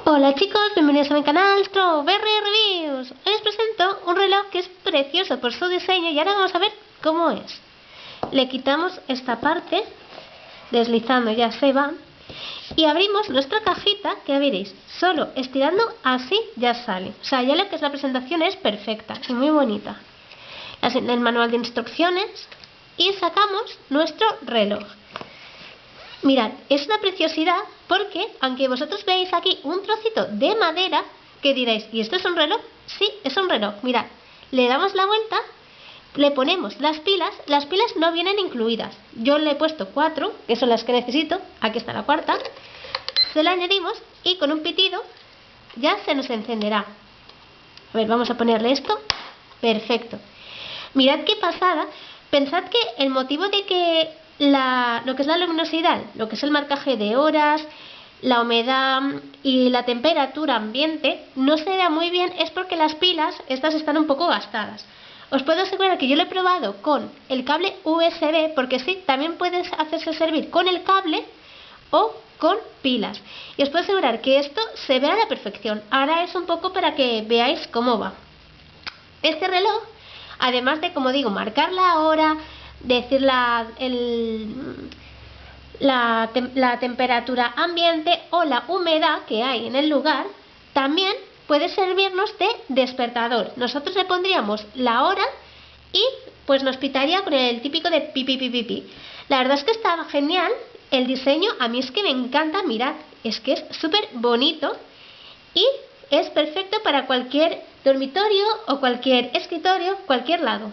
Hola chicos, bienvenidos a mi canal Strawberry Reviews. Hoy os presento un reloj que es precioso por su diseño y ahora vamos a ver cómo es. Le quitamos esta parte, deslizando ya se va, y abrimos nuestra cajita que veréis, solo estirando así ya sale. O sea, ya lo que es la presentación es perfecta y muy bonita. El manual de instrucciones y sacamos nuestro reloj. Mirad, es una preciosidad porque, aunque vosotros veáis aquí un trocito de madera, que diréis, ¿y esto es un reloj? Sí, es un reloj. Mirad, le damos la vuelta, le ponemos las pilas no vienen incluidas. Yo le he puesto 4, que son las que necesito, aquí está la cuarta, se la añadimos y con un pitido ya se nos encenderá. A ver, vamos a ponerle esto, perfecto. Mirad qué pasada, pensad que el motivo de que lo que es la luminosidad, lo que es el marcaje de horas, la humedad y la temperatura ambiente no se vea muy bien es porque las pilas, estas están un poco gastadas. Os puedo asegurar que yo lo he probado con el cable USB, porque sí, también puedes hacerse servir con el cable o con pilas. Y os puedo asegurar que esto se ve a la perfección. Ahora es un poco para que veáis cómo va. Este reloj, además de, como digo, marcar la hora, decir la temperatura ambiente o la humedad que hay en el lugar, también puede servirnos de despertador. Nosotros le pondríamos la hora y pues nos pitaría con el típico de pi pi pi pi pi. La verdad es que está genial el diseño, a mí es que me encanta, mirad, es que es súper bonito y es perfecto para cualquier dormitorio o cualquier escritorio, cualquier lado.